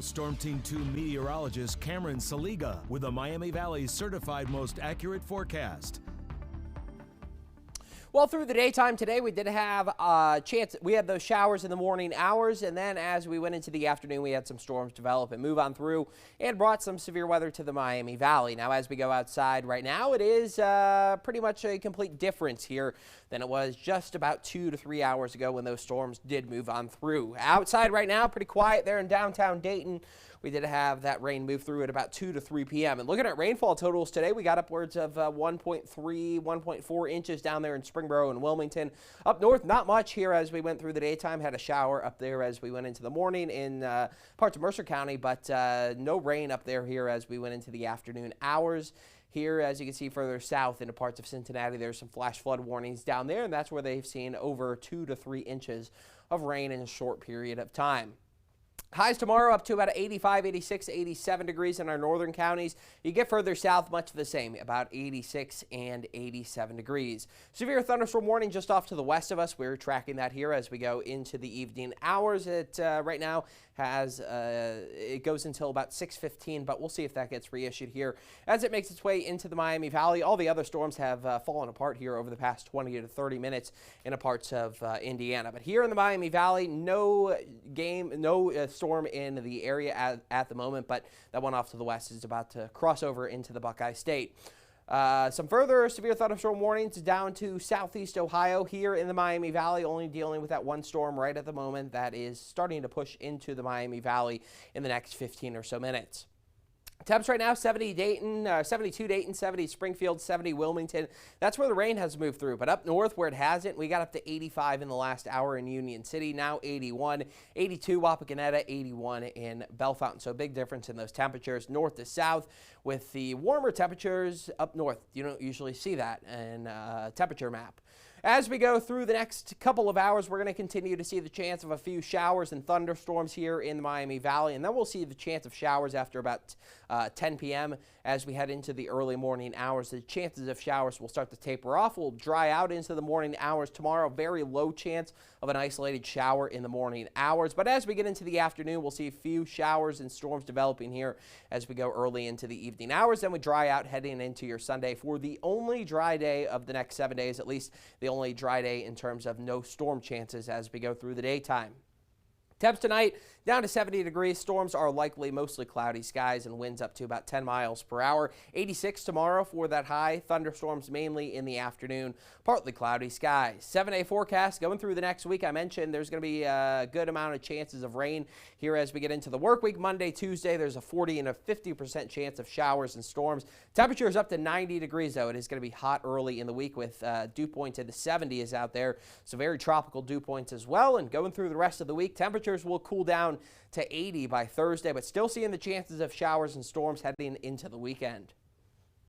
Storm Team 2 meteorologist Cameron Saliga with the Miami Valley's certified most accurate forecast. Well, through the daytime today, we did have a chance. We had those showers in the morning hours, and then as we went into the afternoon, we had some storms develop and move on through and brought some severe weather to the Miami Valley. Now, as we go outside right now, it is pretty much a complete difference here than it was just about 2 to 3 hours ago when those storms did move on through. Outside right now, pretty quiet there in downtown Dayton. We did have that rain move through at about 2 to 3 p.m. And looking at rainfall totals today, we got upwards of 1.3, 1.4 inches down there in Springboro and Wilmington. Up north, not much here as we went through the daytime. Had a shower up there as we went into the morning in parts of Mercer County, but no rain up there here as we went into the afternoon hours. Here, as you can see further south into parts of Cincinnati, there's some flash flood warnings down there, and that's where they've seen over 2 to 3 inches of rain in a short period of time. Highs tomorrow up to about 85, 86, 87 degrees in our northern counties. You get further south, much the same, about 86 and 87 degrees. Severe thunderstorm warning just off to the west of us. We're tracking that here as we go into the evening hours. It right now has it goes until about 6:15, but we'll see if that gets reissued here as it makes its way into the Miami Valley. All the other storms have fallen apart here over the past 20 to 30 minutes in parts of Indiana. But here in the Miami Valley, no storm in the area at the moment, but that one off to the west is about to cross over into the Buckeye State. Some further severe thunderstorm warnings down to southeast Ohio. Here in the Miami Valley, only dealing with that one storm right at the moment that is starting to push into the Miami Valley in the next 15 or so minutes. Temps right now, 70 Dayton, 72 Dayton, 70 Springfield, 70 Wilmington. That's where the rain has moved through. But up north where it hasn't, we got up to 85 in the last hour in Union City. Now 81, 82 Wapakoneta, 81 in Bellefontaine. So big difference in those temperatures north to south with the warmer temperatures up north. You don't usually see that in a temperature map. As we go through the next couple of hours, we're going to continue to see the chance of a few showers and thunderstorms here in the Miami Valley, and then we'll see the chance of showers after about 10 p.m. as we head into the early morning hours. The chances of showers will start to taper off. We'll dry out into the morning hours tomorrow. Very low chance of an isolated shower in the morning hours, but as we get into the afternoon, we'll see a few showers and storms developing here as we go early into the evening hours. Then we dry out heading into your Sunday for the only dry day of the next 7 days, at least the only dry day in terms of no storm chances as we go through the daytime. Temps tonight down to 70 degrees. Storms are likely, mostly cloudy skies and winds up to about 10 miles per hour. 86 tomorrow for that high. Thunderstorms mainly in the afternoon. Partly cloudy skies. 7-day forecast going through the next week. I mentioned there's going to be a good amount of chances of rain here as we get into the work week. Monday, Tuesday, there's a 40 and a 50% chance of showers and storms. Temperatures up to 90 degrees, though. It is going to be hot early in the week with dew point to the 70s out there. So very tropical dew points as well. And going through the rest of the week, temperatures will cool down to 80 by Thursday, but still seeing the chances of showers and storms heading into the weekend.